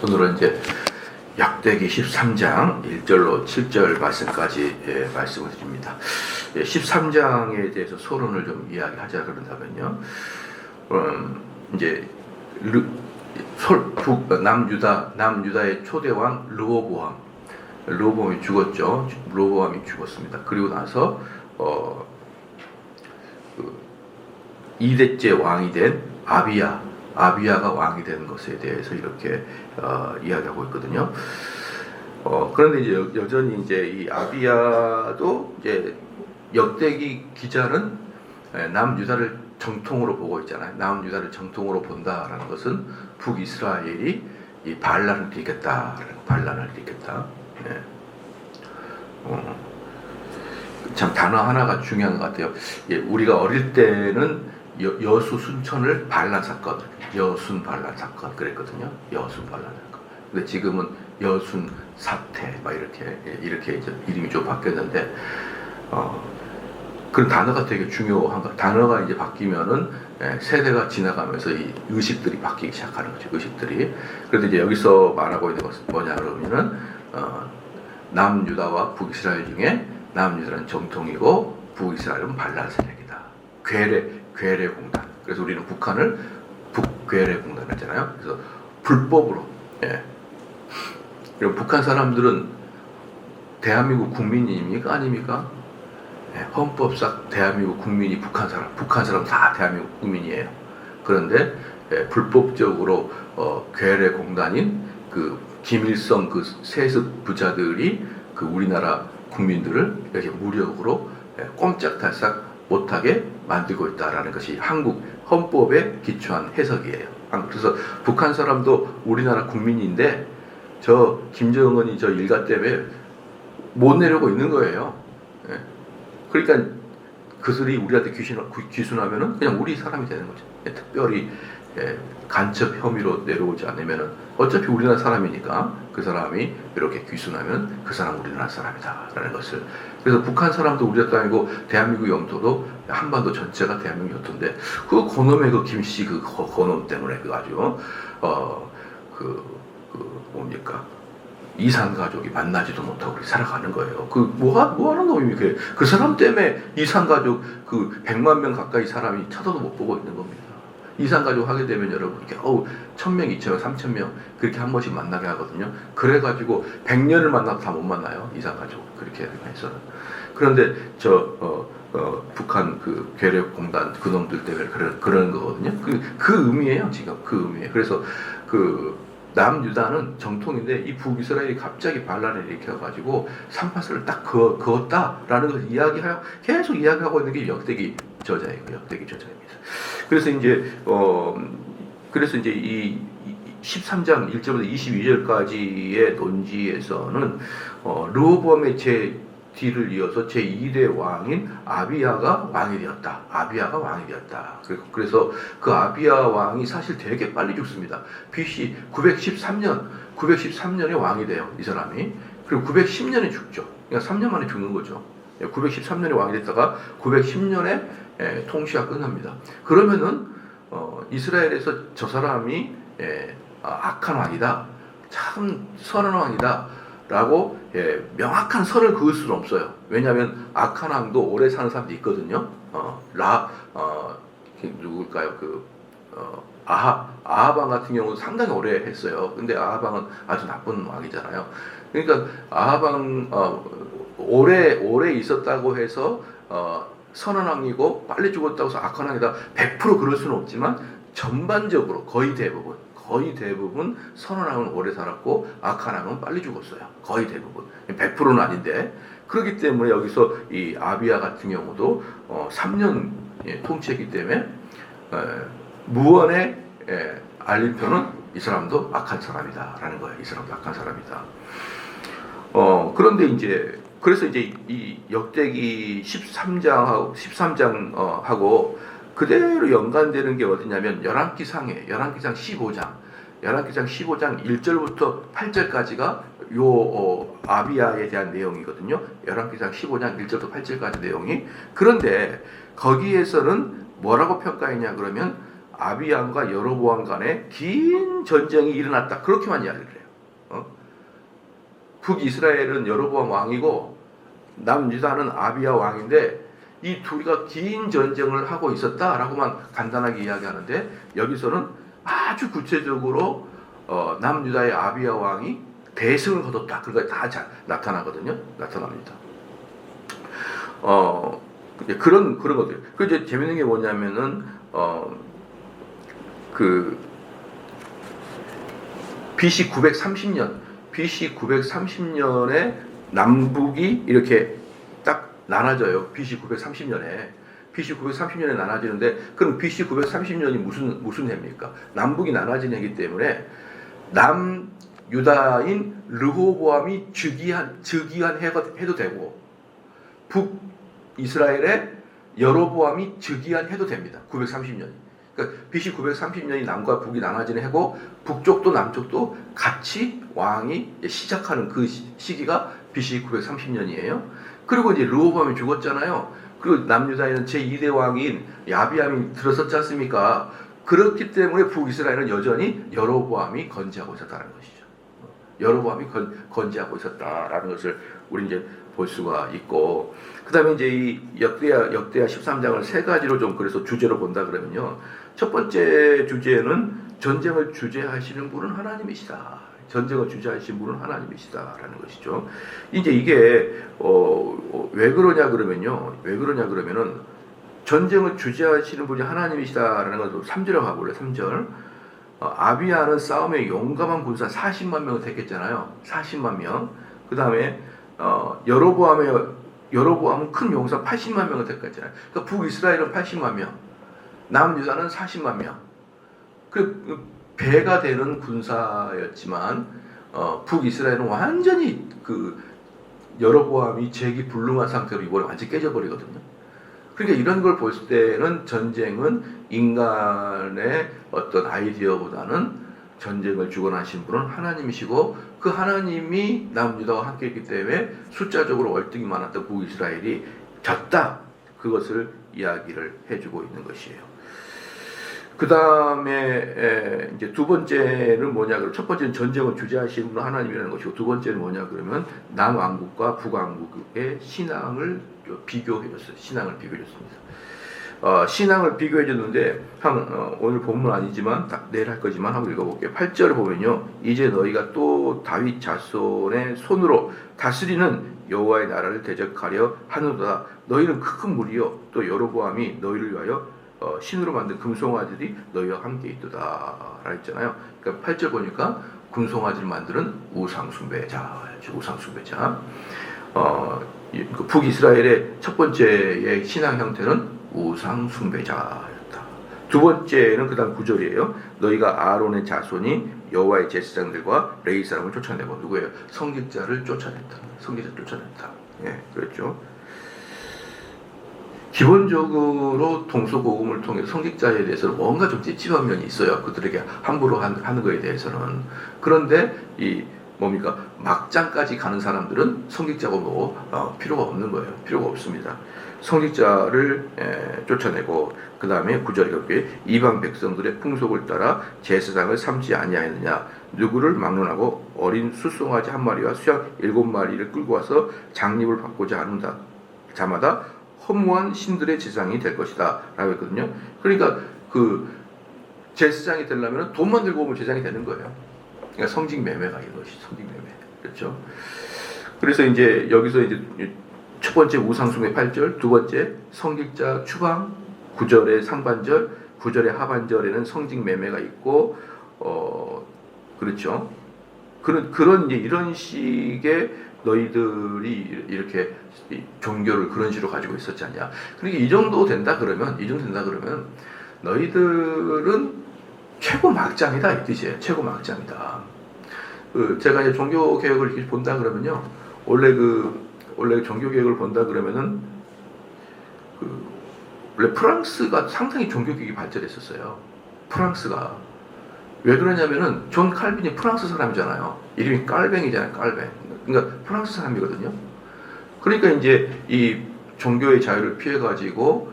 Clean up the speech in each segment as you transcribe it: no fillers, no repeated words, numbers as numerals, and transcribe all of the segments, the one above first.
오늘은 이제 역대기 13장 1절로 7절 말씀까지 말씀을 드립니다. 13장에 대해서 소론을 좀 이야기하자 그런다면요. 이제 남유다의 초대왕 르호보암이 죽었죠. 르호보암이 죽었습니다. 그리고 나서 2대째 왕이 된 아비야가 왕이 된 것에 대해서 이렇게 이야기하고 있거든요. 그런데 이제 여전히 이제 이 아비야도 이제 역대기 기자는 남유다를 정통으로 보고 있잖아요. 남유다를 정통으로 본다라는 것은 북이스라엘이 이 반란을 일으켰다. 네. 참 단어 하나가 중요한 것 같아요. 우리가 어릴 때는 여수 순천을 반란 사건, 여순 반란 사건 그랬거든요. 여순 반란 사건. 근데 지금은 여순 사태 막 이렇게 이제 이름이 좀 바뀌었는데 그런 단어가 되게 중요한 거. 단어가 이제 바뀌면은 세대가 지나가면서 이 의식들이 바뀌기 시작하는 거죠. 의식들이. 그런데 이제 여기서 말하고 있는 것은 뭐냐 그러면은 남유다와 북이스라엘 중에 남유다는 정통이고 북이스라엘은 반란 세력이다. 괴뢰공단. 그래서 우리는 북한을 북괴뢰공단 했잖아요. 그래서 불법으로. 그리고 북한 사람들은 대한민국 국민입니까? 아닙니까? 헌법상 대한민국 국민이 북한 사람 다 대한민국 국민이에요. 그런데 불법적으로 괴뢰공단인 그 김일성 그 세습 부자들이 그 우리나라 국민들을 이렇게 무력으로 꼼짝달싹 못하게 만들고 있다라는 것이 한국 헌법에 기초한 해석이에요. 그래서 북한 사람도 우리나라 국민인데 저 김정은이 저 일가 때문에 못 내려오고 있는 거예요. 그러니까 그들이 우리한테 귀순하면은 그냥 우리 사람이 되는 거죠. 특별히 간첩 혐의로 내려오지 않으면은 어차피 우리나라 사람이니까 그 사람이 이렇게 귀순하면 그 사람 우리나라 사람이다라는 것을. 그래서 북한 사람도 우리 땅이고 대한민국 영토도 한반도 전체가 대한민국 영토인데 그 고놈의 그 김씨 그 고놈 때문에 그 아주 뭡니까? 이산 가족이 만나지도 못하고 그렇게 살아가는 거예요. 뭐 하는 놈입니까? 그 사람 때문에 이산 가족 100만 명 가까이 사람이 쳐다도 못 보고 있는 겁니다. 이산 가족 하게 되면 여러분 이렇게 1000명, 2000명, 3000명 그렇게 한 번씩 만나게 하거든요. 그래가지고 100년을 만나도 다 못 만나요. 이산 가족 그렇게 해서는. 그런데 북한 그 괴뢰공단 그놈들 때문에 그러는 거거든요. 그 의미예요. 지금 그 의미예요. 그래서 남유다는 정통인데 이 북이스라엘이 갑자기 반란을 일으켜가지고 산파스를 딱 그었다라는 것을 계속 이야기하고 있는 게 역대기 저자예요. 역대기 저자입니다. 그래서 이제 이 13장 1절부터 22절까지의 논지에서는 르호보암의 제 뒤를 이어서 제2대 왕인 아비야가 왕이 되었다. 그래서 그 아비야 왕이 사실 되게 빨리 죽습니다. BC 913년에 왕이 돼요. 이 사람이. 그리고 910년에 죽죠. 그러니까 3년 만에 죽는 거죠. 913년에 왕이 됐다가 910년에 통치가 끝납니다. 그러면은 이스라엘에서 저 사람이 악한 왕이다. 참 선한 왕이다. 라고 명확한 선을 그을 수는 없어요. 왜냐하면 악한 왕도 오래 사는 사람도 있거든요. 누굴까요? 아합 왕 같은 경우는 상당히 오래 했어요. 근데 아합 왕은 아주 나쁜 왕이잖아요. 그러니까 아합 왕 오래 있었다고 해서 선한 왕이고 빨리 죽었다고 해서 악한 왕이다 100% 그럴 수는 없지만 전반적으로 거의 대부분 선한 왕은 오래 살았고 악한 왕은 빨리 죽었어요. 거의 대부분 100%는 아닌데. 그렇기 때문에 여기서 이 아비야 같은 경우도 3년 통치했기 때문에 무언의 알림표는 이 사람도 악한 사람이다라는 거예요. 이 사람도 악한 사람이다. 그런데 그래서 이 역대기 13장하고 그대로 연관되는 게 어디냐면 열왕기상 15장 1절부터 8절까지가 아비야에 대한 내용이거든요. 열왕기상 15장 1절부터 8절까지 내용이. 그런데 거기에서는 뭐라고 평가했냐 그러면 아비암과 여로보암 간에 긴 전쟁이 일어났다. 그렇게만 이야기를 해요. 북이스라엘은 여로보암 왕이고 남유다는 아비야 왕인데 이 둘이가 긴 전쟁을 하고 있었다라고만 간단하게 이야기하는데 여기서는 아주 구체적으로 남유다의 아비야 왕이 대승을 거뒀다. 그거 다 잘 나타나거든요. 나타납니다. 그런 것들. 그 이제 재밌는 게 뭐냐면은 그 BC 930년에 남북이 이렇게 딱 나눠져요. BC 930년에 나눠지는데 그럼 BC 930년이 무슨 해입니까? 남북이 나눠진 해이기 때문에 남유다인 르호보암이 즉위한 해도 되고 북이스라엘의 여로보암이 즉위한 해도 됩니다. 930년이. 그러니까 BC 930년이 남과 북이 나눠지는 해고 북쪽도 남쪽도 같이 왕이 시작하는 그 시기가 BC 930년이에요. 그리고 이제 르호보암이 죽었잖아요. 그리고 남유다에는 제2대 왕인 야비암이 들어섰지 않습니까? 그렇기 때문에 북이스라엘은 여전히 여로보암이 건재하고 있었다는 것이죠. 여로보암이 건재하고 있었다라는 것을 우리 이제 볼 수가 있고, 그 다음에 이제 이 역대하 13장을 세 가지로 좀 그래서 주제로 본다 그러면요. 첫 번째 주제는 전쟁을 주재하시는 분은 하나님이시다. 전쟁을 주재하시는 분은 하나님이시다라는 것이죠. 이제 이게 왜 그러냐 그러면은 전쟁을 주재하시는 분이 하나님이시다라는 것을 3절에 가볼래요. 3절. 아비야는 싸움에 용감한 군사 40만 명을 택했잖아요. 40만 명. 그 다음에 여로보암은 큰 용사 80만 명을 택했잖아요. 그러니까 북이스라엘은 80만 명, 남유다는 40만 명. 그 배가 되는 군사였지만 북이스라엘은 완전히 그 여로보암이 재기불능한 상태로 이번에 완전히 깨져버리거든요. 그러니까 이런 걸 볼 때는 전쟁은 인간의 어떤 아이디어보다는 전쟁을 주관하신 분은 하나님이시고 그 하나님이 남유다와 함께 있기 때문에 숫자적으로 월등히 많았던 북이스라엘이 졌다. 그것을 이야기를 해주고 있는 것이에요. 그 다음에 이제 두 번째는 뭐냐 그러면 첫 번째는 전쟁을 주재하시는 분은 하나님이라는 것이고 두 번째는 뭐냐 그러면 남왕국과 북왕국의 신앙을 비교해줬어요. 신앙을 비교해줬습니다. 신앙을 비교해줬는데 오늘 본문 아니지만 내일 할 거지만 한번 읽어볼게요. 8절을 보면요. 이제 너희가 또 다윗 자손의 손으로 다스리는 여호와의 나라를 대적하려 하는도다. 너희는 큰 무리요 또 여로보암이 너희를 위하여 신으로 만든 금송아지들이 너희와 함께 있도다 라 했잖아요. 그러니까 8절 보니까 금송아지를 만드는 우상숭배자. 북이스라엘의 첫 번째의 신앙 형태는 우상숭배자였다. 두 번째는 그 다음 9절이에요. 너희가 아론의 자손이 여호와의 제사장들과 레위 사람을 쫓아내고 누구예요? 성직자를 쫓아냈다. 예, 그렇죠. 기본적으로 동서고금을 통해 성직자에 대해서는 뭔가 좀 찝찝한 면이 있어요. 그들에게 함부로 하는 것에 대해서는. 그런데 막장까지 가는 사람들은 성직자고 필요가 없는 거예요. 필요가 없습니다. 성직자를 쫓아내고 그 다음에 9절에 이방 백성들의 풍속을 따라 제사장을 삼지 아니하였느냐. 누구를 막론하고 어린 숫송아지 한 마리와 수양 7마리를 끌고 와서 장립을 받고자 하는 자마다 허무한 신들의 제사장이 될 것이다 라고 했거든요. 그러니까 그 제사장이 되려면 돈만 들고 오면 제사장이 되는 거예요. 그러니까 성직 매매가 이것이 성직 매매. 그렇죠. 그래서 이제 여기서 이제 첫 번째 우상숭배 8절, 두 번째 성직자 추방 9절의 상반절, 9절의 하반절에는 성직 매매가 있고 그렇죠. 그런 이제 이런 식의 너희들이 이렇게 종교를 그런 식으로 가지고 있었지 않냐. 그러니까 이 정도 된다 그러면 너희들은 최고 막장이다 이 뜻이에요. 최고 막장이다. 제가 이제 종교 개혁을 이렇게 본다 그러면요. 원래 종교 개혁을 본다 그러면은 원래 프랑스가 상당히 종교 개혁이 발전했었어요. 프랑스가 왜 그러냐면은 존 칼빈이 프랑스 사람이잖아요. 이름이 깔뱅이잖아요. 깔뱅. 그러니까 프랑스 사람이거든요. 그러니까 이제 이 종교의 자유를 피해 가지고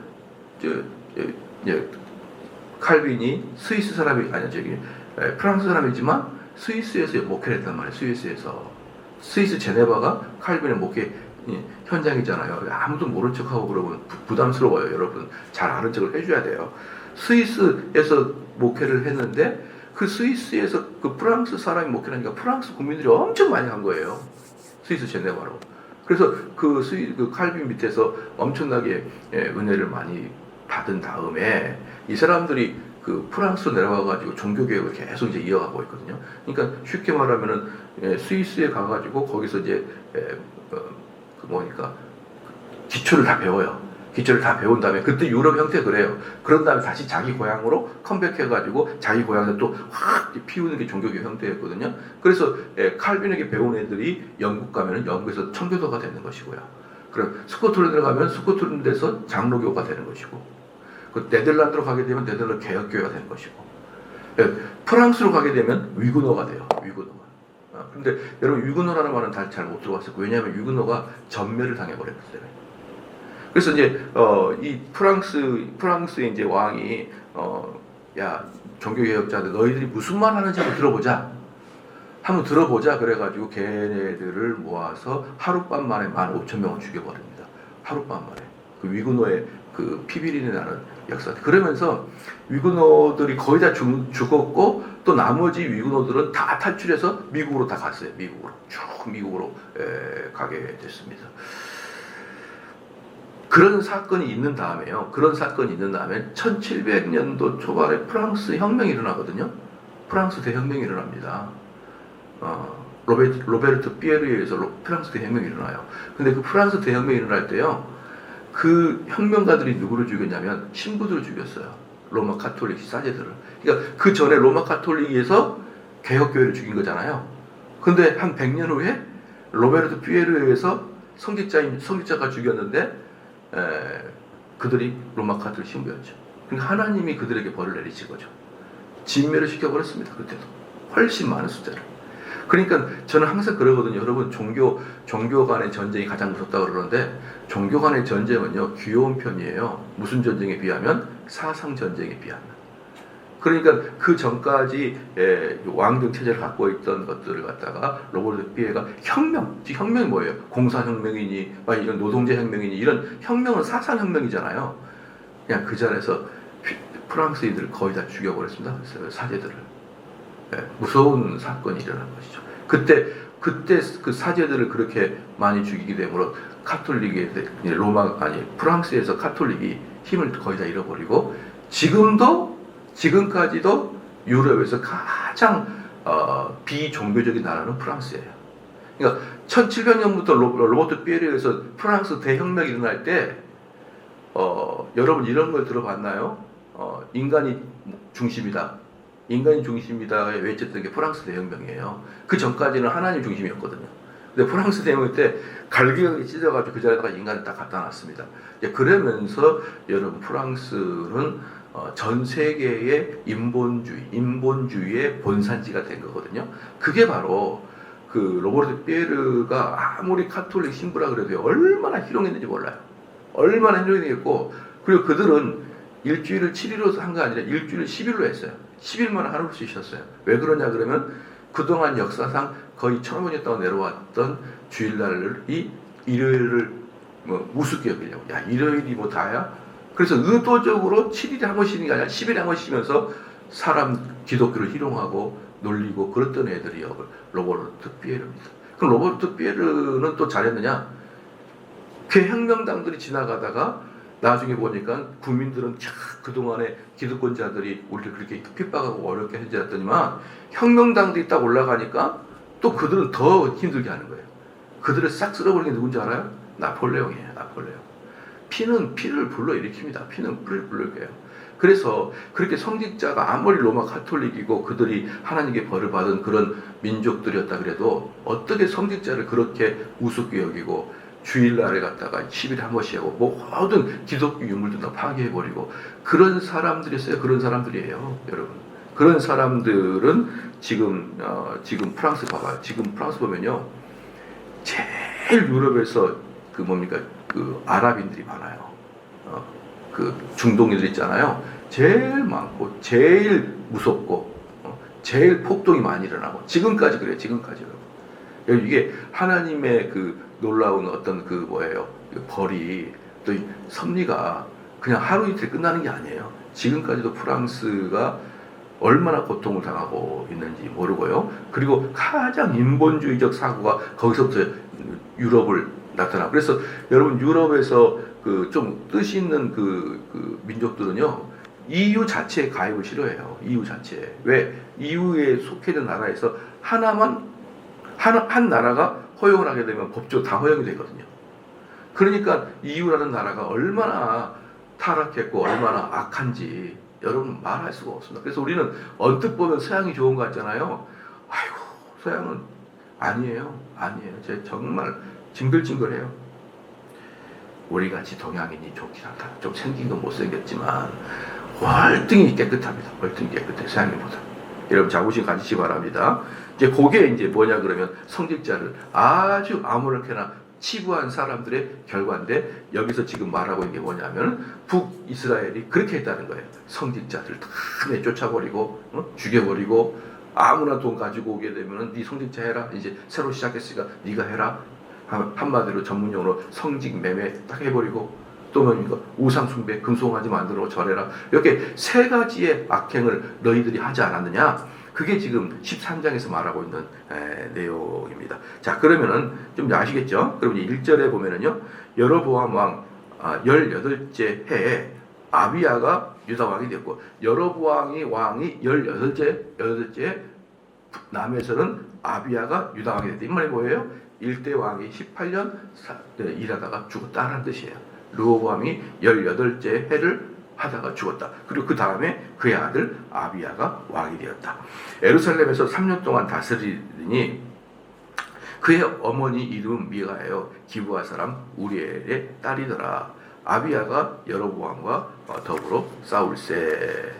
칼빈이 스위스 사람이 아니 저기 프랑스 사람이지만 스위스에서 목회를 했단 말이에요. 스위스 제네바가 칼빈의 목회 현장이잖아요. 아무도 모른 척하고 그러면 부담스러워요. 여러분 잘 아는 척을 해줘야 돼요. 스위스에서 목회를 했는데 그 스위스에서 그 프랑스 사람이 목회를 하니까 프랑스 국민들이 엄청 많이 간 거예요. 스위스 제네바로. 그래서 그 칼빈 밑에서 엄청나게 은혜를 많이 받은 다음에 이 사람들이 그 프랑스로 내려와가지고 종교개혁을 계속 이제 이어가고 있거든요. 그러니까 쉽게 말하면은 스위스에 가가지고 거기서 이제 기초를 다 배워요. 기초를 다 배운 다음에 그때 유럽 형태 그래요. 그런 다음에 다시 자기 고향으로 컴백해가지고 자기 고향에서 또 확 피우는 게 종교개혁 형태였거든요. 그래서 칼빈에게 배운 애들이 영국 가면은 영국에서 청교도가 되는 것이고요. 그럼 스코틀랜드로 가면 스코틀랜드에서 장로교가 되는 것이고, 그 네덜란드로 가게 되면 네덜란드 개혁교회가 되는 것이고, 프랑스로 가게 되면 위구노가 돼요. 위구노가. 근데 여러분 위구노라는 말은 잘 못 들어봤어요. 왜냐하면 위구노가 전멸을 당해버렸어요. 그래서 이제 이 프랑스의 이제 왕이 야 종교개혁자들 너희들이 무슨 말 하는지 한번 들어보자 그래가지고 걔네들을 모아서 하룻밤 만에 15,000명을 죽여버립니다. 하룻밤 만에. 그 위구노의 그 피비린내 나는 역사. 그러면서 위구노들이 거의 다 죽었고 또 나머지 위구노들은 다 탈출해서 미국으로 다 갔어요. 미국으로 가게 됐습니다. 그런 사건이 있는 다음에요. 1700년도 초반에 프랑스 혁명이 일어나거든요. 프랑스 대혁명이 일어납니다. 로베르트 피에르에 의해서 프랑스 대혁명이 일어나요. 근데 그 프랑스 대혁명이 일어날 때요, 그 혁명가들이 누구를 죽였냐면 신부들을 죽였어요. 로마 카톨릭 사제들을. 그러니까 그 전에 로마 카톨릭에서 개혁교회를 죽인 거잖아요. 근데 한 100년 후에 로베르트 피에르에 의해서 성직자가 죽였는데 그들이 로마 카톨릭 신부였죠. 그러니까 하나님이 그들에게 벌을 내리신 거죠. 진멸을 시켜버렸습니다. 그때도 훨씬 많은 숫자를. 그러니까 저는 항상 그러거든요. 여러분 종교 간의 전쟁이 가장 무섭다고 그러는데 종교 간의 전쟁은요 귀여운 편이에요. 무슨 전쟁에 비하면 사상 전쟁에 비하면. 그러니까 그 전까지 왕정 체제를 갖고 있던 것들을 갖다가 로버트 피에가 혁명이 뭐예요? 공사혁명이니 이런 노동제 혁명이니 이런 혁명은 사상혁명이잖아요. 그냥 그 자리에서 프랑스인들을 거의 다 죽여버렸습니다. 사제들을. 무서운 사건이 일어난 것이죠. 그때 그 사제들을 그렇게 많이 죽이게 되므로 프랑스에서 카톨릭이 힘을 거의 다 잃어버리고 지금까지도 유럽에서 가장 비종교적인 나라는 프랑스예요. 그러니까 1700년부터 로버트 피에르에 의해서 프랑스 대혁명이 일어날 때 여러분 이런 걸 들어봤나요? 인간이 중심이다에 외쳤던 게 프랑스 대혁명이에요. 그 전까지는 하나님 중심이었거든요. 근데 프랑스 대혁명 때 갈기갈기 찢어가지고 그 자리에다가 인간을 딱 갖다 놨습니다. 그러면서 여러분 프랑스는 전 세계의 인본주의의 본산지가 된 거거든요. 그게 바로 그 로버트 피에르가 아무리 카톨릭 신부라 그래도 얼마나 희롱했는지 몰라요. 얼마나 희롱했고, 그리고 그들은 일주일을 7일로 한 거 아니라 일주일을 10일로 했어요. 10일만 하루씩 쉬었어요. 왜 그러냐 그러면 그동안 역사상 거의 1000번 동안 내려왔던 주일날이 일요일을 우습게 여기려고. 야 일요일이 뭐 다야? 그래서 의도적으로 7일에 한 번 쉬는 게 아니라 10일에 한 번 쉬면서 기독교를 희롱하고 놀리고 그랬던 애들이 로버트 피에르입니다. 그럼 로버트 피에르는 또 잘했느냐? 그 혁명당들이 지나가다가 나중에 보니까 국민들은 그동안에 기득권자들이 우리를 그렇게 핍박하고 어렵게 해줬더니만 혁명당들이 딱 올라가니까 또 그들은 더 힘들게 하는 거예요. 그들을 싹 쓸어버리는 게 누군지 알아요? 나폴레옹이에요. 나폴레옹. 피는 피를 불러일으킵니다. 피는 피를 불러일으켜요. 그래서 그렇게 성직자가 아무리 로마 카톨릭이고 그들이 하나님께 벌을 받은 그런 민족들이었다 그래도 어떻게 성직자를 그렇게 우습게 여기고 주일날에 갔다가 10일에 한 번씩 하고 모든 기독교 유물도 다 파괴해버리고 그런 사람들이었어요. 그런 사람들이에요. 여러분. 그런 사람들은 지금 프랑스 봐봐요. 지금 프랑스 보면요. 제일 유럽에서 그 아랍인들이 많아요. 그 중동인들 있잖아요. 제일 많고 제일 무섭고 제일 폭동이 많이 일어나고 지금까지 그래요. 지금까지. 이게 하나님의 그 놀라운 어떤 그 뭐예요, 벌이 또 섭리가 그냥 하루 이틀 끝나는 게 아니에요. 지금까지도 프랑스가 얼마나 고통을 당하고 있는지 모르고요. 그리고 가장 인본주의적 사고가 거기서부터 유럽을 나타나. 그래서 여러분 유럽에서 그 좀 뜻 있는 그 민족들은요, EU 자체에 가입을 싫어해요. EU 자체에. 왜? EU에 속해 있는 나라에서 한 나라가 허용을 하게 되면 법적으로 다 허용이 되거든요. 그러니까 EU라는 나라가 얼마나 타락했고 얼마나 악한지 여러분 말할 수가 없습니다. 그래서 우리는 언뜻 보면 서양이 좋은 것 같잖아요. 아이고, 서양은 아니에요. 제 정말 징글징글해요. 우리같이 동양인이 좋긴 하다. 좀 생긴 건 못생겼지만 월등히 깨끗합니다. 월등히 깨끗해, 서양인보다. 여러분 자부심 가지시 바랍니다. 이제 그게 이제 뭐냐 그러면 성직자를 아주 아무렇게나 치부한 사람들의 결과인데, 여기서 지금 말하고 있는 게 뭐냐면 북이스라엘이 그렇게 했다는 거예요. 성직자들 다 내쫓아버리고 죽여버리고, 아무나 돈 가지고 오게 되면 네 성직자 해라, 이제 새로 시작했으니까 네가 해라, 한마디로 전문용어로 성직 매매 딱 해버리고, 또 뭡니까? 우상 숭배, 금송아지 만들어 절해라, 이렇게 세 가지의 악행을 너희들이 하지 않았느냐. 그게 지금 13장에서 말하고 있는 내용입니다. 자, 그러면은 좀 아시겠죠? 그럼 1절에 보면은요, 여로보암 왕 18째 해에 아비야가 유다 왕이 됐고, 여로보암이 왕이 18째 남에서는 아비야가 유다 왕이 됐다. 이 말이 뭐예요? 1대 왕이 18년 일하다가 죽었다는 뜻이에요. 르호보암이 18째 해를 하다가 죽었다. 그리고 그 다음에 그의 아들 아비야가 왕이 되었다. 예루살렘에서 3년 동안 다스리니 그의 어머니 이름은 미가예요. 기브아 사람 우리엘의 딸이더라. 아비야가 여로보암과 더불어 싸울세.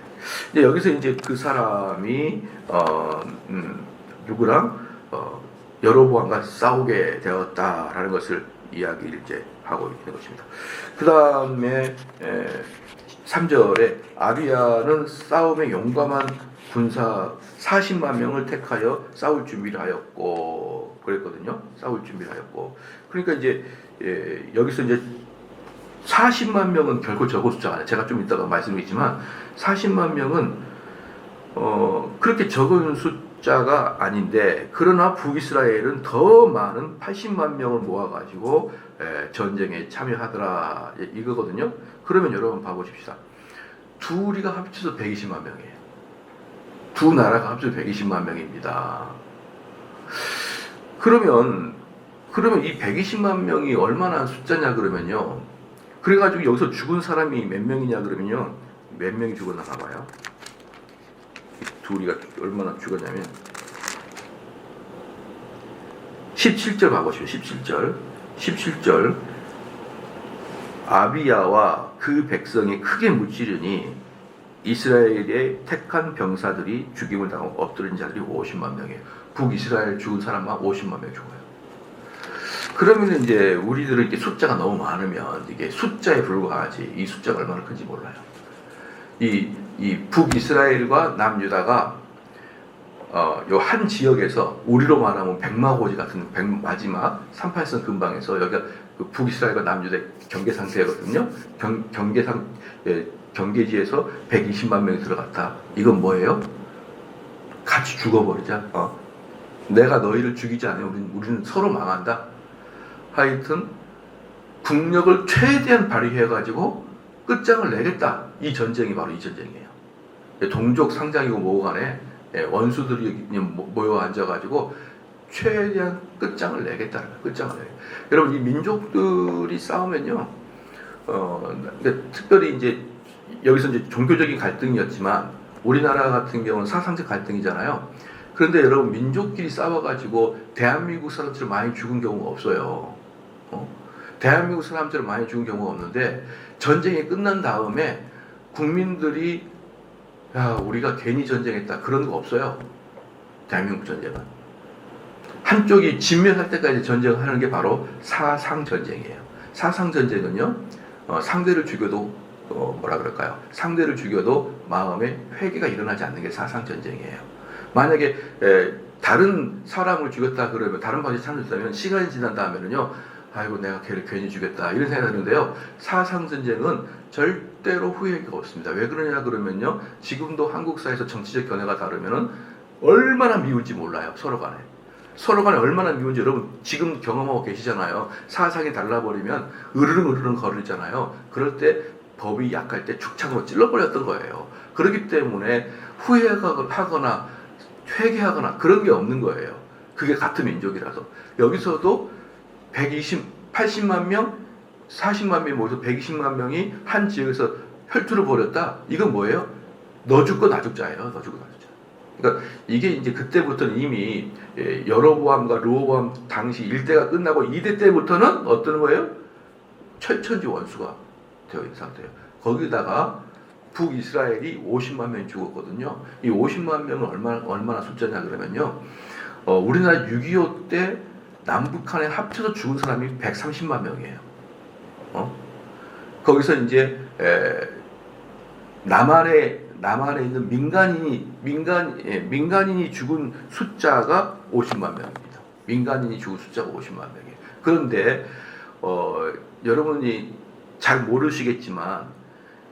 이제 여기서 이제 그 사람이 누구랑 여로보암과 싸우게 되었다라는 것을 이야기를 이제 하고 있는 것입니다. 그 다음에 3절에 아비야는 싸움에 용감한 군사 40만 명을 택하여 싸울 준비를 하였고 그랬거든요. 싸울 준비를 하였고. 그러니까 이제 여기서 이제 40만 명은 결코 적은 숫자가 아니에요. 제가 좀 이따가 말씀드리지만 40만 명은 그렇게 적은 숫자가 아닌데, 그러나 북이스라엘은 더 많은 80만 명을 모아가지고 전쟁에 참여하더라 이거거든요. 그러면 여러분 봐보십시다. 둘이가 합쳐서 120만 명이에요. 두 나라가 합쳐서 120만 명입니다. 그러면 이 120만 명이 얼마나 숫자냐 그러면요. 그래가지고 여기서 죽은 사람이 몇 명이냐 그러면요. 몇 명이 죽었나 봐봐요. 둘이가 얼마나 죽었냐면 17절 봐보시죠. 17절 아비야와 그 백성이 크게 무찌르니 이스라엘의 택한 병사들이 죽임을 당하고 엎드린 자들이 50만 명이에요. 북이스라엘 죽은 사람만 50만 명 죽어요. 그러면 이제 우리들은 이렇게 숫자가 너무 많으면 이게 숫자에 불과하지 이 숫자가 얼마나 큰지 몰라요. 이 북이스라엘과 남유다가 요 한 지역에서 우리로 말하면 백마고지 같은 마지막 38선 근방에서 여기가 그 북이스라엘과 남유다의 경계 상태거든요. 경계지에서 120만 명이 들어갔다. 이건 뭐예요? 같이 죽어버리자. 내가 너희를 죽이지 않으면 우리는 서로 망한다. 하여튼 국력을 최대한 발휘해가지고 끝장을 내겠다. 이 전쟁이 바로 이 전쟁이에요. 동족 상장이고 뭐고 간에 원수들이 모여 앉아가지고 최대한 끝장을 내겠다는 거예요. 끝장을 내요. 여러분, 이 민족들이 싸우면요, 특별히 이제 여기서 이제 종교적인 갈등이었지만 우리나라 같은 경우는 사상적 갈등이잖아요. 그런데 여러분, 민족끼리 싸워가지고 대한민국 사람처럼 많이 죽은 경우가 없어요. 대한민국 사람처럼 많이 죽은 경우가 없는데, 전쟁이 끝난 다음에 국민들이 야, 우리가 괜히 전쟁했다 그런 거 없어요. 대한민국 전쟁은 한쪽이 진멸할 때까지 전쟁을 하는 게 바로 사상전쟁이에요. 사상전쟁은요, 상대를 죽여도 뭐라 그럴까요? 상대를 죽여도 마음에 회개가 일어나지 않는 게 사상 전쟁이에요. 만약에 다른 사람을 죽였다 그러면 다른 방식이 찾는다면 시간이 지난 다음에는요, 아이고 내가 걔를 괜히 죽였다 이런 생각이 드는데요. 사상 전쟁은 절대로 후회가 없습니다. 왜 그러냐 그러면요, 지금도 한국 사회에서 정치적 견해가 다르면은 얼마나 미울지 몰라요. 서로 간에 얼마나 미운지 여러분 지금 경험하고 계시잖아요. 사상이 달라버리면 으르릉 거리잖아요. 그럴 때 법이 약할 때 죽창으로 찔러버렸던 거예요. 그렇기 때문에 후회하거나 회개하거나 그런 게 없는 거예요. 그게 같은 민족이라서. 여기서도 80만 명, 40만 명이 모여서 120만 명이 한 지역에서 혈투를 벌였다. 이건 뭐예요? 너 죽고 나 죽자예요. 너 죽고 나 죽자. 그러니까 이게 이제 그때부터는 이미 여로보암과 르호보암 당시 1대가 끝나고 2대 때부터는 어떤 거예요? 철천지 원수가 되어 있는 상태예요. 거기다가 북이스라엘이 50만 명이 죽었거든요. 이 50만 명은 얼마나 숫자냐 그러면요, 우리나라 6.25 때 남북한에 합쳐서 죽은 사람이 130만 명이에요. 거기서 이제 남한에 있는 민간인이 죽은 숫자가 50만 명입니다. 민간인이 죽은 숫자가 50만 명이에요. 그런데 여러분이 잘 모르시겠지만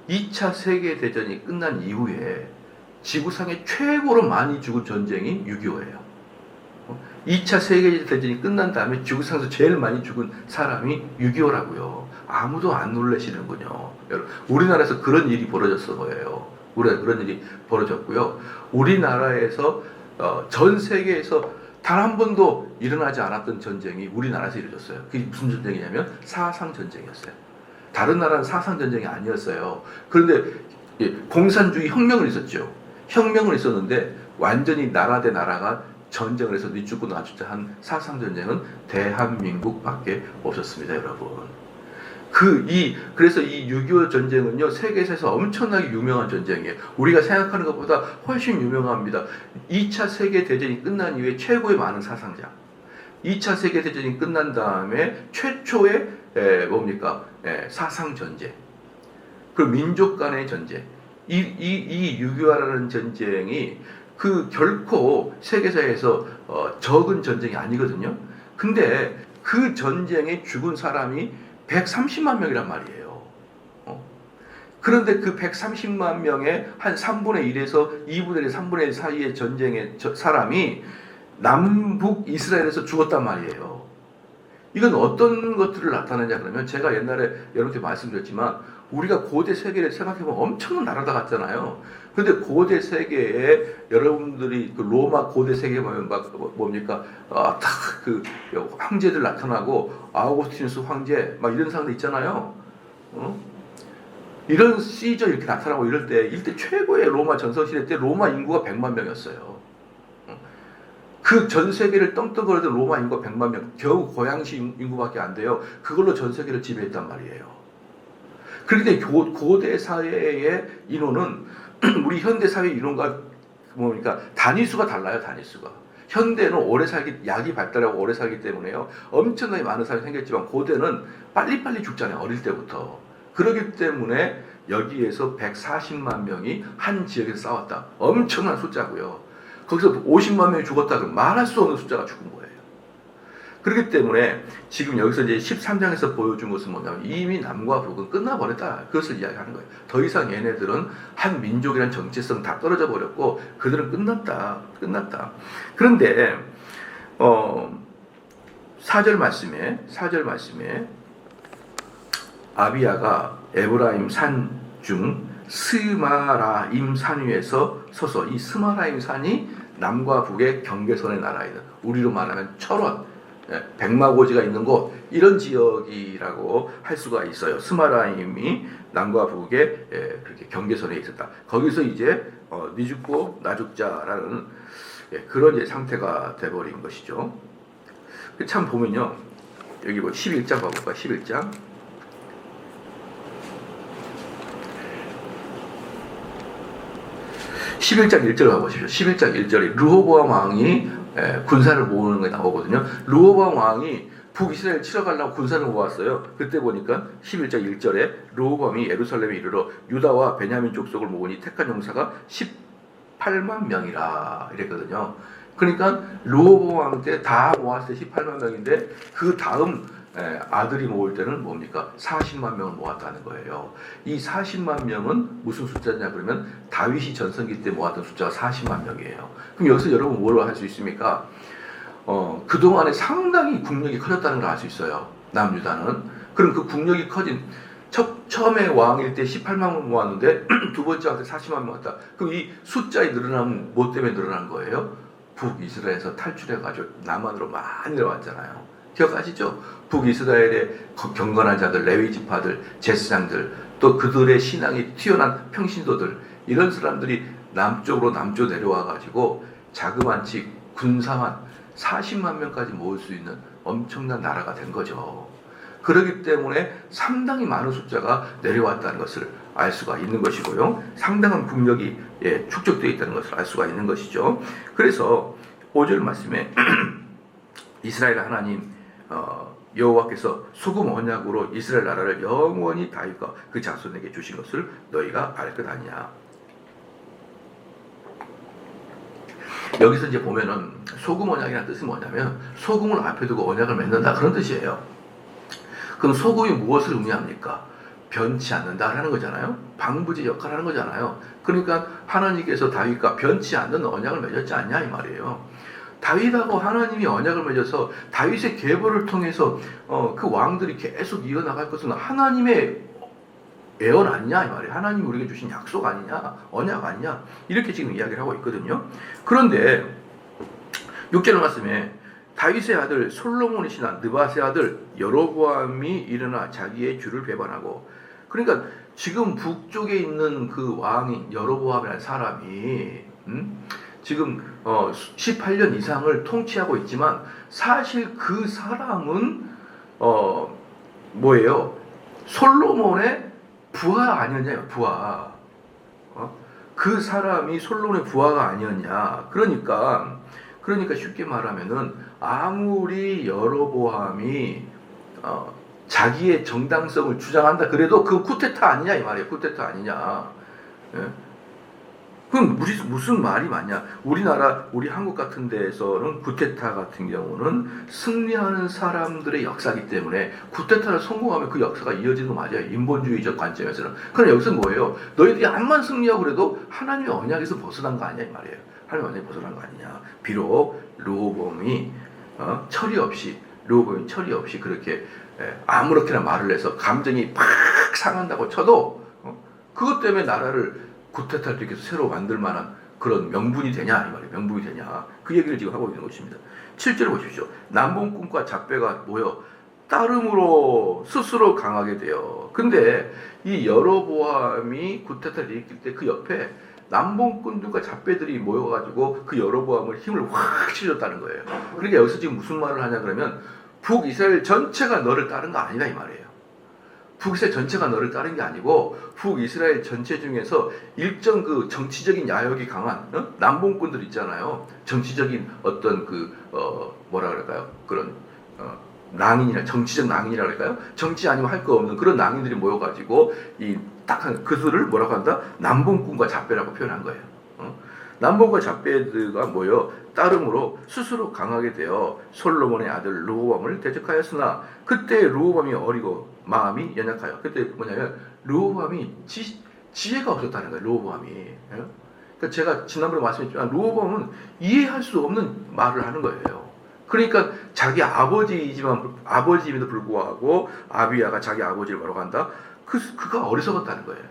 2차 세계대전이 끝난 이후에 지구상에 최고로 많이 죽은 전쟁이 6.25예요. 2차 세계대전이 끝난 다음에 지구상에서 제일 많이 죽은 사람이 6.25라고요. 아무도 안 놀라시는군요. 우리나라에서 그런 일이 벌어졌을 거예요. 우리나라에서 그런 일이 벌어졌고요. 우리나라에서 전 세계에서 단 한 번도 일어나지 않았던 전쟁이 우리나라에서 이루어졌어요. 그게 무슨 전쟁이냐면 사상전쟁이었어요. 다른 나라는 사상전쟁이 아니었어요. 그런데 공산주의 혁명은 있었죠. 혁명은 있었는데 완전히 나라 대 나라가 전쟁을 해서 니 죽고 나 죽자 한 사상전쟁은 대한민국밖에 없었습니다, 여러분. 그래서 이 6.25 전쟁은요, 세계에서 엄청나게 유명한 전쟁이에요. 우리가 생각하는 것보다 훨씬 유명합니다. 2차 세계대전이 끝난 이후에 최고의 많은 사상자. 2차 세계대전이 끝난 다음에 최초의 사상전쟁. 그리고 민족 간의 전쟁. 이 6.25라는 전쟁이 결코 세계사에서 적은 전쟁이 아니거든요. 근데 그 전쟁에 죽은 사람이 130만 명이란 말이에요. 그런데 그 130만 명의 한 3분의 1에서 2분의 1, 3분의 1 사이의 전쟁의 사람이 남북 이스라엘에서 죽었단 말이에요. 이건 어떤 것들을 나타내냐 그러면, 제가 옛날에 여러분께 말씀드렸지만 우리가 고대 세계를 생각해보면 엄청난 나라다 같잖아요. 그런데 고대 세계에 여러분들이 그 로마 고대 세계 보면 뭡니까? 그 황제들 나타나고 아우구스티누스 황제 막 이런 사람들 있잖아요. 이런 시저 이렇게 나타나고 이럴 때 최고의 로마 전성시대 때 로마 인구가 100만 명이었어요. 그 전 세계를 떵떵거리던 로마 인구가 100만 명, 겨우 고양시 인구밖에 안 돼요. 그걸로 전 세계를 지배했단 말이에요. 그런데 고대 사회의 인원은 우리 현대 사회 인원과 단위수가 달라요. 단위수가. 현대는 약이 발달하고 오래 살기 때문에요, 엄청나게 많은 사람이 생겼지만 고대는 빨리빨리 죽잖아요. 어릴 때부터. 그렇기 때문에 여기에서 140만 명이 한 지역에서 싸웠다. 엄청난 숫자고요. 거기서 50만 명이 죽었다 그러면 말할 수 없는 숫자가 죽은 거예요. 그렇기 때문에 지금 여기서 이제 13장에서 보여준 것은 뭐냐면 이미 남과 북은 끝나버렸다. 그것을 이야기하는 거예요. 더 이상 얘네들은 한 민족이란 정체성 다 떨어져 버렸고 그들은 끝났다. 그런데 4절 말씀에 아비야가 에브라임 산 중 스마라임 산 위에서 서서, 이 스마라임 산이 남과 북의 경계선의 나라이다. 우리로 말하면 철원, 백마고지가 있는 곳, 이런 지역이라고 할 수가 있어요. 스마라임이 남과 북의 그렇게 경계선에 있었다. 거기서 이제 니 죽고 나 죽자라는 그런 이제 상태가 돼버린 것이죠. 참 보면요, 여기 11장 봐볼까? 11장. 11장 1절 가보십시오. 11장 1절에 르호보암 왕이 군사를 모으는 게 나오거든요. 르호보암 왕이 북이스라엘 치러 가려고 군사를 모았어요. 그때 보니까 11장 1절에 르호보암이 예루살렘에 이르러 유다와 베냐민 족속을 모으니 택한 용사가 18만 명이라 이랬거든요. 그러니까 르호보암 때 다 모았을 때 18만 명인데 그 다음 아들이 모을 때는 뭡니까? 40만 명을 모았다는 거예요. 이 40만 명은 무슨 숫자냐 그러면 다윗이 전성기 때 모았던 숫자가 40만 명이에요. 그럼 여기서 여러분 뭘 할 수 있습니까? 그동안에 상당히 국력이 커졌다는 걸 알 수 있어요. 남유다는. 그럼 그 국력이 커진 처음에 왕일 때 18만 명 모았는데 두 번째 왕 때 40만 명 모았다. 그럼 이 숫자의 늘어남은 뭐 때문에 늘어난 거예요? 북이스라엘에서 탈출해가지고 남한으로 많이 내려왔잖아요. 기억하시죠? 북이스라엘의 경건한 자들, 레위 지파들, 제사장들, 또 그들의 신앙이 튀어난 평신도들, 이런 사람들이 남쪽으로 내려와가지고 자그만치 군사만 40만 명까지 모을 수 있는 엄청난 나라가 된 거죠. 그렇기 때문에 상당히 많은 숫자가 내려왔다는 것을 알 수가 있는 것이고요. 상당한 국력이 축적되어 있다는 것을 알 수가 있는 것이죠. 그래서 5절 말씀에 이스라엘 하나님 여호와께서 소금 언약으로 이스라엘 나라를 영원히 다윗과 그 자손에게 주신 것을 너희가 알 것 아니냐. 여기서 이제 보면은 소금 언약이라는 뜻이 뭐냐면 소금을 앞에 두고 언약을 맺는다 그런 뜻이에요. 그럼 소금이 무엇을 의미합니까? 변치 않는다라는 거잖아요. 방부제 역할을 하는 거잖아요. 그러니까 하나님께서 다윗과 변치 않는 언약을 맺었지 않냐 이 말이에요. 다윗하고 하나님이 언약을 맺어서 다윗의 계보를 통해서 그 왕들이 계속 이어나갈 것은 하나님의 예언 아니냐 이 말이에요. 하나님이 우리에게 주신 약속 아니냐, 언약 아니냐, 이렇게 지금 이야기를 하고 있거든요. 그런데 6절 말씀에 다윗의 아들 솔로몬이 신한 느밧의 아들 여로보암이 일어나 자기의 주를 배반하고, 그러니까 지금 북쪽에 있는 그 왕인 여로보암이라는 사람이 지금 18년 이상을 통치하고 있지만 사실 그 사람은 뭐예요? 솔로몬의 부하 아니었냐, 부하. 그 사람이 솔로몬의 부하가 아니었냐. 그러니까 쉽게 말하면은 아무리 여로보암이 자기의 정당성을 주장한다 그래도 그 쿠데타 아니냐 이 말이에요. 쿠데타 아니냐. 예? 그럼 무슨 말이 맞냐? 우리 한국 같은 데에서는 쿠데타 같은 경우는 승리하는 사람들의 역사이기 때문에 쿠데타를 성공하면 그 역사가 이어지는 거 맞아요. 인본주의적 관점에서는. 그럼 여기서 뭐예요? 너희들이 암만 승리하고 그래도 하나님의 언약에서 벗어난 거 아니냐 이 말이에요. 하나님의 언약에서 벗어난 거 아니냐. 비록 르호보암이 처리 없이 그렇게 아무렇게나 말을 해서 감정이 팍 상한다고 쳐도 그것 때문에 나라를 쿠데타를 일으켜서 새로 만들 만한 그런 명분이 되냐 이 말이에요. 명분이 되냐. 그 얘기를 지금 하고 있는 것입니다. 7절 보십시오. 남봉꾼과 잡배가 모여 따름으로 스스로 강하게 돼요. 근데 이 여로보암이 쿠데타를 일으킬 때 그 옆에 남봉꾼들과 잡배들이 모여가지고 그 여로보암을 힘을 확 실어줬다는 거예요. 그러니까 여기서 지금 무슨 말을 하냐 그러면 북이스라엘 전체가 너를 따른 거 아니다 이 말이에요. 북이스라엘 전체가 너를 따른 게 아니고 북이스라엘 전체 중에서 일정 그 정치적인 야욕이 강한 남봉꾼들 있잖아요. 정치적인 어떤 뭐라 그럴까요? 그런 낭인이나 정치적 낭인이라 그럴까요? 정치 아니면 할 거 없는 그런 낭인들이 모여가지고 딱한 그들을 뭐라고 한다? 남봉꾼과 잡배라고 표현한 거예요. 남봉과 잡배들과 모여 따름으로 스스로 강하게 되어 솔로몬의 아들 르호보암을 대적하였으나 그때 르호보암이 어리고 마음이 연약하여. 그때 뭐냐면 르호보암이 지혜가 없었다는 거예요. 르호보암이. 그러니까 제가 지난번에 말씀했지만 르호보암은 이해할 수 없는 말을 하는 거예요. 그러니까 자기 아버지임에도 불구하고 아비야가 자기 아버지를 뭐라고 한다? 그가 어리석었다는 거예요.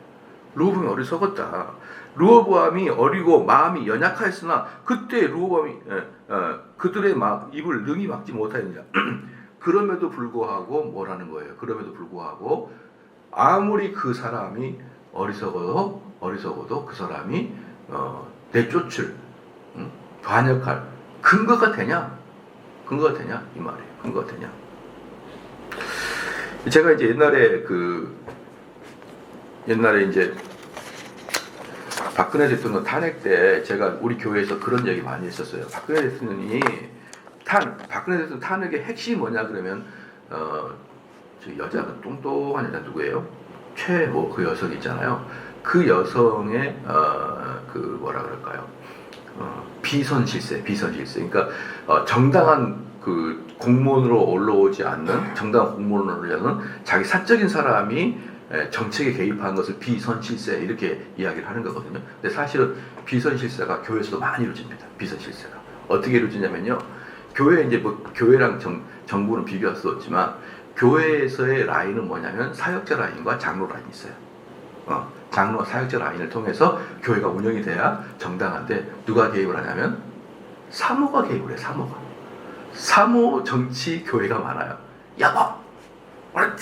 르호보암이 어리석었다. 르호보암이 어리고 마음이 연약하였으나 그때 르호보암이 그들의 입을 능히 막지 못하였느냐. 그럼에도 불구하고 뭐라는 거예요. 그럼에도 불구하고 아무리 그 사람이 어리석어도 그 사람이 내쫓을 반역할 근거가 되냐 이 말이에요. 근거가 되냐. 제가 이제 옛날에 이제 박근혜 대통령 탄핵 때 제가 우리 교회에서 그런 얘기 많이 했었어요. 박근혜 대통령이 박근혜 대통령 탄핵의 핵심이 뭐냐 그러면 저 여자가 뚱뚱한 여자 누구예요? 최모 그 여성 있잖아요. 그 여성의 그 뭐라 그럴까요? 비선실세. 그러니까 정당한 그 공무원으로 올라오지 않는 정당한 공무원으로 오지 않는 자기 사적인 사람이 정책에 개입한 것을 비선실세 이렇게 이야기를 하는 거거든요. 근데 사실은 비선실세가 교회에서도 많이 이루어집니다. 비선실세가 어떻게 이루어지냐면요. 교회 이제 뭐 교회랑 정부는 비교할 수 없지만 교회에서의 라인은 뭐냐면 사역자 라인과 장로 라인이 있어요. 장로와 사역자 라인을 통해서 교회가 운영이 돼야 정당한데 누가 개입을 하냐면 사모가 개입을 해요. 사모 정치 교회가 많아요. 여보, 오늘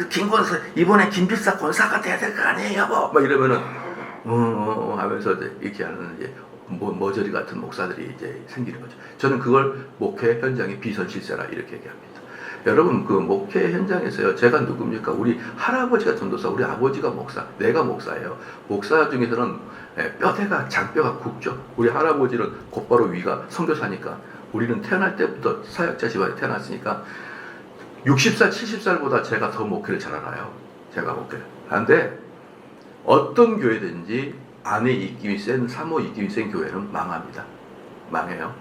김권수 이번에 김필사 권사가 돼야 될 거 아니에요, 여보? 막 이러면은 하면서 이렇게 하는 이제 머저리 같은 목사들이 이제 생기는 거죠. 저는 그걸 목회 현장의 비선실세라 이렇게 얘기합니다. 여러분 그 목회 현장에서요. 제가 누굽니까? 우리 할아버지가 전도사, 우리 아버지가 목사, 내가 목사예요. 목사 중에서는 뼈대가 장뼈가 굵죠. 우리 할아버지는 곧바로 위가 선교사니까 우리는 태어날 때부터 사역자 집안에 태어났으니까 60살, 70살보다 제가 더 목회를 잘 알아요. 제가 목회를. 그런데 어떤 교회든지 안에 입김이 센 사모 입김이 센 교회는 망합니다. 망해요.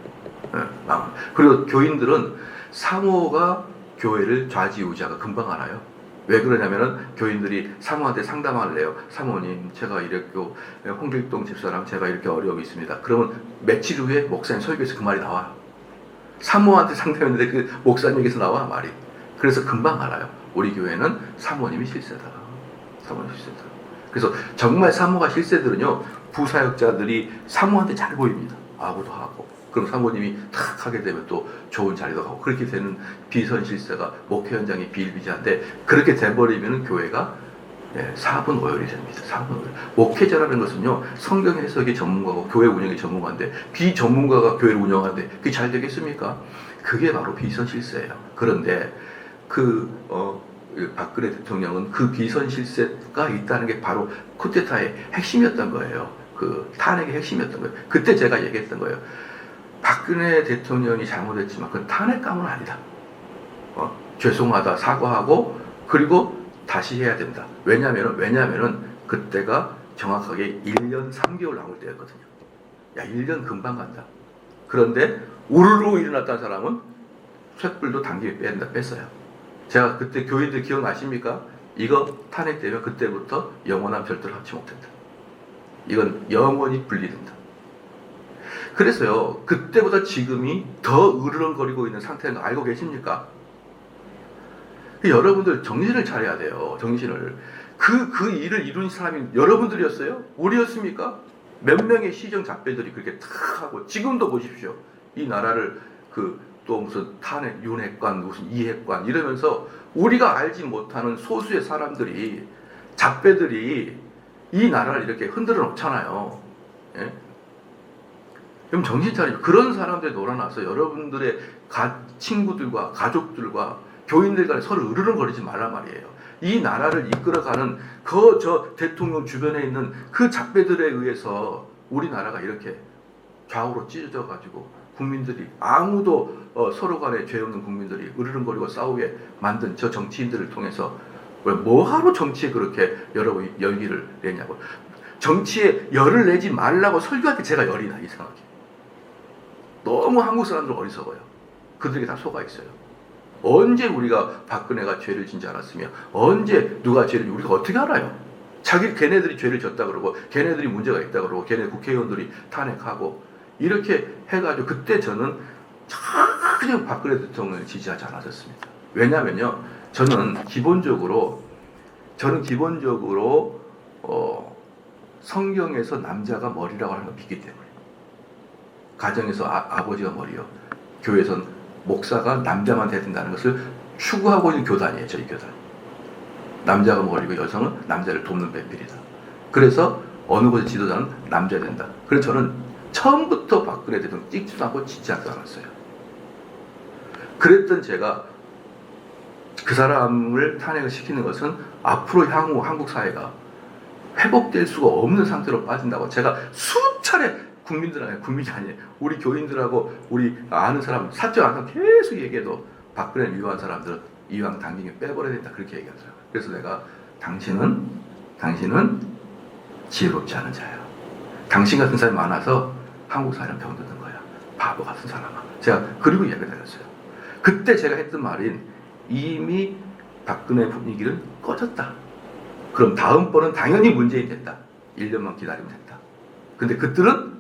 망합니다. 그리고 교인들은 사모가 교회를 좌지우지하가 금방 알아요. 왜 그러냐면은 교인들이 사모한테 상담을 해요. 사모님, 제가 이렇게 홍길동 집사람 제가 이렇게 어려움이 있습니다. 그러면 며칠 후에 목사님 설교에서 그 말이 나와요. 사모한테 상담했는데 그 목사님에게서 나와 말이. 그래서 금방 알아요. 우리 교회는 사모님이 실세다. 사모님이 실세다. 그래서 정말 사모가 실세들은요, 부사역자들이 사모한테 잘 보입니다. 아고도 하고. 그럼 사모님이 탁 하게 되면 또 좋은 자리도 가고. 그렇게 되는 비선실세가 목회 현장이 비일비재한데, 그렇게 돼버리면 교회가 사분 오열이 됩니다. 사분 오열. 목회자라는 것은요, 성경 해석의 전문가고 교회 운영의 전문가인데, 비전문가가 교회를 운영하는데 그게 잘 되겠습니까? 그게 바로 비선실세예요. 그런데 박근혜 대통령은 그 비선실세가 있다는 게 바로 쿠데타의 핵심이었던 거예요. 그 탄핵의 핵심이었던 거예요. 그때 제가 얘기했던 거예요. 박근혜 대통령이 잘못했지만 그건 탄핵감은 아니다. 죄송하다 사과하고 그리고 다시 해야 된다. 왜냐면은 그때가 정확하게 1년 3개월 남을 때였거든요. 야, 1년 금방 간다. 그런데 우르르 일어났다는 사람은 쇳불도 단계에 뺐어요. 제가 그때 교인들 기억나십니까? 이거 탄핵되면 그때부터 영원한 별도를 합치 못한다. 이건 영원히 분리된다. 그래서요, 그때보다 지금이 더 으르렁거리고 있는 상태인 거 알고 계십니까? 여러분들 정신을 차려야 돼요. 정신을. 그 일을 이룬 사람이 여러분들이었어요? 우리였습니까? 몇 명의 시정 잡배들이 그렇게 탁 하고, 지금도 보십시오. 이 나라를 또 무슨 탄핵, 윤핵관, 무슨 이핵관 이러면서 우리가 알지 못하는 소수의 사람들이, 잡배들이 이 나라를 이렇게 흔들어 놓잖아요. 예? 그럼 정신 차리고 그런 사람들이 놀아나서 여러분들의 친구들과 가족들과 교인들 간에 서로 으르렁거리지 말란 말이에요. 이 나라를 이끌어가는 저 대통령 주변에 있는 그 잡배들에 의해서 우리나라가 이렇게 좌우로 찢어져 가지고 국민들이 아무도 서로 간에 죄 없는 국민들이 으르렁거리고 싸우게 만든 저 정치인들을 통해서 뭐하러 정치에 그렇게 여러분이 열기를 내냐고. 정치에 열을 내지 말라고 설교할 때 제가 열이 나, 이상하게. 너무 한국 사람들 어리석어요. 그들에게 다 속아 있어요. 언제 우리가 박근혜가 죄를 짓지 않았으며 언제 누가 죄를 우리가 어떻게 알아요? 걔네들이 죄를 졌다 그러고 걔네들이 문제가 있다 그러고 걔네 국회의원들이 탄핵하고 이렇게 해가지고 그때 저는 전혀 박근혜 대통령을 지지하지 않았었습니다. 왜냐면요, 저는 기본적으로 성경에서 남자가 머리라고 하는 걸 믿기 때문에. 가정에서 아버지가 머리요, 교회에서는 목사가 남자만 돼야 된다는 것을 추구하고 있는 교단이에요. 저희 교단. 남자가 머리고 여성은 남자를 돕는 배필이다. 그래서 어느 곳의 지도자는 남자야 된다. 그래서 저는 처음부터 박근혜 대통령 찍지도 않고 지지하지 않았어요. 그랬던 제가 그 사람을 탄핵을 시키는 것은 앞으로 향후 한국 사회가 회복될 수가 없는 상태로 빠진다고 제가 수차례 국민들하고, 국민이 아니에요. 우리 교인들하고 우리 아는 사람, 사적 아는 사람 계속 얘기해도 박근혜를 미워한 사람들은 이왕 당신이 빼버려야 된다. 그렇게 얘기하더라고요. 그래서 내가 당신은 지혜롭지 않은 자예요. 당신 같은 사람이 많아서 한국 사회는 병드는 거야. 바보 같은 사람아. 제가 그리고 이야기를 드렸어요. 그때 제가 했던 말인 이미 박근혜 분위기는 꺼졌다. 그럼 다음번은 당연히 문재인 됐다. 1년만 기다리면 됐다. 근데 그들은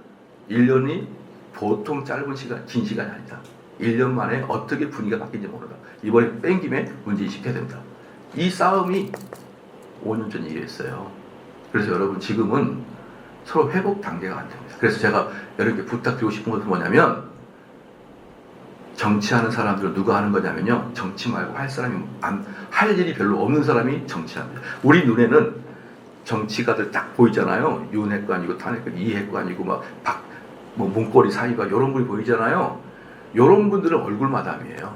1년이 보통 짧은 시간, 긴 시간이 아니다. 1년 만에 어떻게 분위기가 바뀐지 모르다. 이번에 뺀 김에 문재인 시켜야 된다. 이 싸움이 5년 전 일이었어요. 그래서 여러분 지금은 서로 회복 단계가 안 됩니다. 그래서 제가 여러분께 부탁드리고 싶은 것은 뭐냐면, 정치하는 사람들은 누가 하는 거냐면요, 정치 말고 할 일이 별로 없는 사람이 정치합니다. 우리 눈에는 정치가들 딱 보이잖아요. 윤핵관이고 탄핵관, 이핵관이고 뭐 문고리 사이가 이런 분이 보이잖아요. 이런 분들은 얼굴 마담이에요.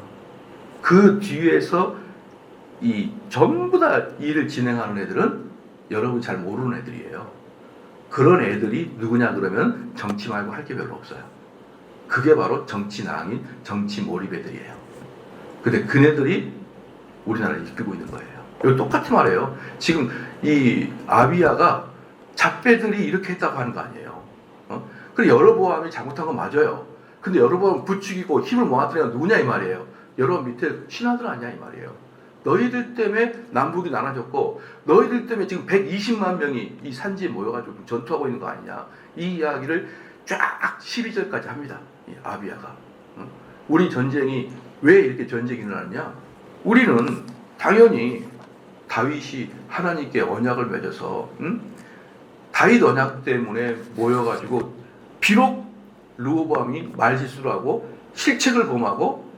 그 뒤에서 이 전부 다 일을 진행하는 애들은 여러분 잘 모르는 애들이에요. 그런 애들이 누구냐 그러면 정치 말고 할 게 별로 없어요. 그게 바로 정치낭인, 정치 몰입 애들이에요. 근데 그네들이 우리나라를 이끌고 있는 거예요. 이거 똑같은 말이에요. 지금 이 아비야가 잡배들이 이렇게 했다고 하는 거 아니에요. 그래, 여로보암이 잘못한 건 맞아요. 근데 여로보암 부추기고 힘을 모았더니 누구냐 이 말이에요. 여로보암 밑에 신하들 아니야 이 말이에요. 너희들 때문에 남북이 나눠졌고 너희들 때문에 지금 120만 명이 이 산지에 모여가지고 전투하고 있는 거 아니냐. 이 이야기를 쫙 12절까지 합니다. 이 아비야가. 우리 전쟁이 왜 이렇게 전쟁이 일어났냐. 우리는 당연히 다윗이 하나님께 언약을 맺어서 다윗 언약 때문에 모여가지고 비록 르호보암이 말실수를 하고 실책을 범하고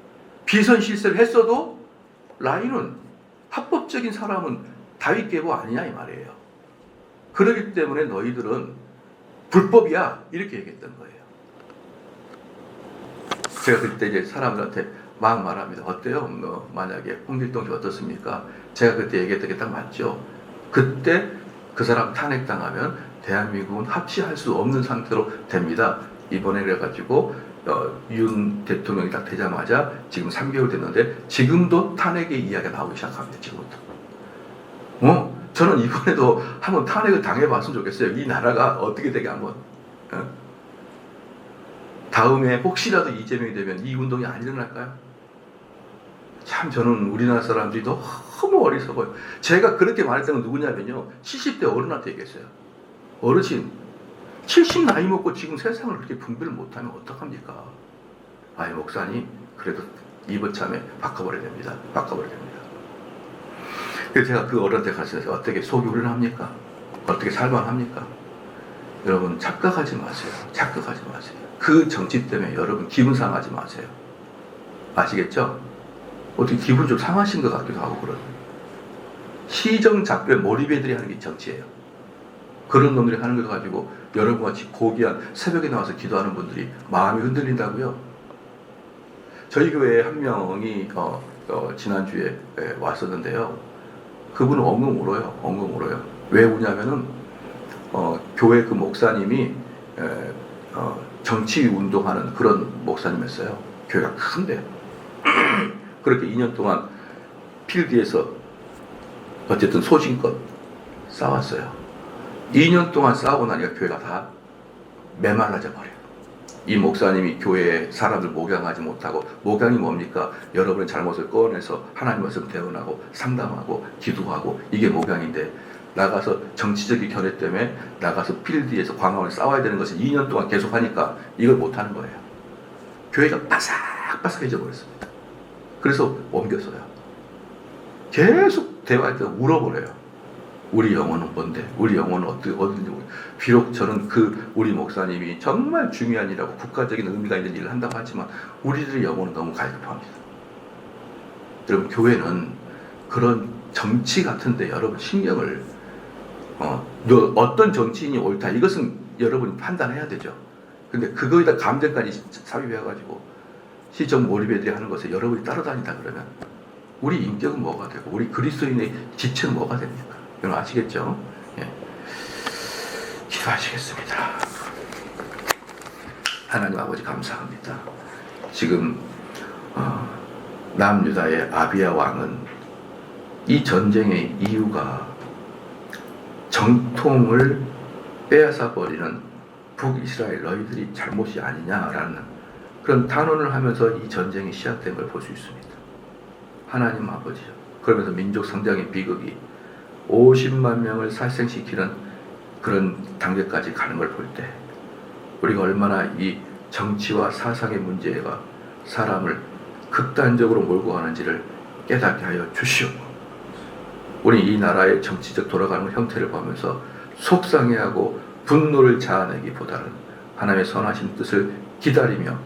비선실세를 했어도 라인은 합법적인 사람은 다윗 계보 아니냐 이 말이에요. 그렇기 때문에 너희들은 불법이야 이렇게 얘기했던 거예요. 제가 그때 이제 사람들한테 막 말합니다. 어때요? 만약에 홍길동 씨 어떻습니까? 제가 그때 얘기했던 게 딱 맞죠. 그때 그 사람 탄핵당하면 대한민국은 합치할 수 없는 상태로 됩니다. 이번에 그래가지고 윤 대통령이 딱 되자마자 지금 3개월 됐는데 지금도 탄핵의 이야기가 나오기 시작합니다. 지금부터. 저는 이번에도 한번 탄핵을 당해봤으면 좋겠어요. 이 나라가 어떻게 되게 한번. 다음에 혹시라도 이재명이 되면 이 운동이 안 일어날까요? 참 저는 우리나라 사람들이 너무 어리석어요. 제가 그렇게 말했던 건 누구냐면요, 70대 어른한테 얘기했어요. 어르신 70 나이 먹고 지금 세상을 그렇게 분별을 못하면 어떡합니까? 아이 목사님 그래도 이번참에 바꿔버려야 됩니다. 바꿔버려야 됩니다. 그래서 제가 그 어른한테 가서 어떻게 속이 후련합니까? 어떻게 살만합니까? 여러분 착각하지 마세요. 착각하지 마세요. 그 정치 때문에 여러분 기분 상하지 마세요. 아시겠죠? 어떻게 기분 좀 상하신 것 같기도 하고 그러는. 시정작별 몰입애들이 하는 게 정치예요. 그런 놈들이 하는 걸 가지고 여러분같이 고귀한 새벽에 나와서 기도하는 분들이 마음이 흔들린다고요. 저희 교회에 한 명이 지난주에 왔었는데요. 그분은 엉엉 울어요. 엉엉 울어요. 왜 우냐면은 교회 그 목사님이 정치 운동하는 그런 목사님이었어요. 교회가 큰데 그렇게 2년 동안 필드에서 어쨌든 소신껏 싸웠어요. 2년 동안 싸우고 나니까 교회가 다 메말라져 버려요. 이 목사님이 교회에 사람들 목양하지 못하고, 목양이 뭡니까? 여러분의 잘못을 꺼내서 하나님 말씀 대언하고 상담하고 기도하고, 이게 목양인데 나가서 정치적인 견해 때문에 나가서 필드에서 광화문에 싸워야 되는 것을 2년 동안 계속 하니까 이걸 못하는 거예요. 교회가 바삭바삭해져 버렸습니다. 그래서 옮겼어요. 계속 대화할 때 울어버려요. 우리 영혼은 뭔데? 우리 영혼은 어딘지 모르겠어요. 비록 저는 우리 목사님이 정말 중요한 일하고 국가적인 의미가 있는 일을 한다고 하지만 우리들의 영혼은 너무 갈급합니다. 여러분 교회는 그런 정치 같은데 여러분 신경을 어떤 정치인이 옳다 이것은 여러분이 판단해야 되죠. 근데 그거에다 감정까지 삽입해가지고 시정 몰입애들이 하는 것에 여러분이 따라다닌다 그러면 우리 인격은 뭐가 되고 우리 그리스도인의 지체는 뭐가 됩니까? 여러분 아시겠죠? 예. 기도하시겠습니다. 하나님 아버지 감사합니다. 지금 남유다의 아비야 왕은 이 전쟁의 이유가 정통을 빼앗아 버리는 북이스라엘 너희들이 잘못이 아니냐라는 그런 단언을 하면서 이 전쟁이 시작된 걸 볼 수 있습니다. 하나님 아버지요. 그러면서 민족 성장의 비극이 50만 명을 살생시키는 그런 단계까지 가는 걸 볼 때 우리가 얼마나 이 정치와 사상의 문제가 사람을 극단적으로 몰고 가는지를 깨닫게 하여 주시옵고, 우리 이 나라의 정치적 돌아가는 형태를 보면서 속상해하고 분노를 자아내기보다는 하나님의 선하신 뜻을 기다리며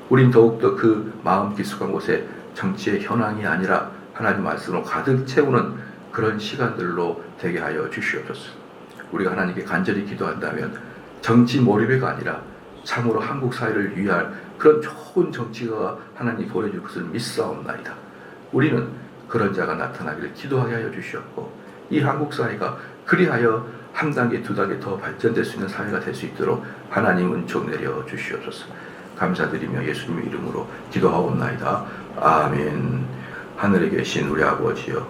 우린 더욱더 그 마음 깊숙한 곳에 정치의 현황이 아니라 하나님 말씀으로 가득 채우는 그런 시간들로 되게 하여 주시옵소서. 우리가 하나님께 간절히 기도한다면 정치 몰입회가 아니라 참으로 한국 사회를 위할 그런 좋은 정치가 하나님 보여줄 것을 믿사옵나이다. 우리는 그런 자가 나타나기를 기도하게 하여 주시옵고, 이 한국 사회가 그리하여 한 단계 두 단계 더 발전될 수 있는 사회가 될 수 있도록 하나님 은총 내려 주시옵소서. 감사드리며 예수님의 이름으로 기도하옵나이다. 아멘. 하늘에 계신 우리 아버지여,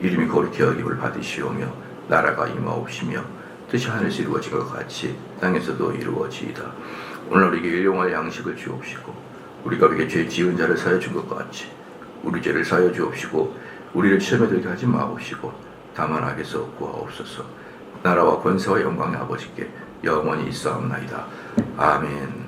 이름이 거룩히 여김을 받으시오며 나라가 임하옵시며 뜻이 하늘에서 이루어진 것 같이 땅에서도 이루어지이다. 오늘 우리에게 일용할 양식을 주옵시고, 우리가 우리에게 죄 지은 자를 사하여 준 것 같이 우리 죄를 사하여 주옵시고, 우리를 시험에 들게 하지 마옵시고 다만 악에서 구하옵소서. 나라와 권세와 영광의 아버지께 영원히 있사옵나이다. 아멘.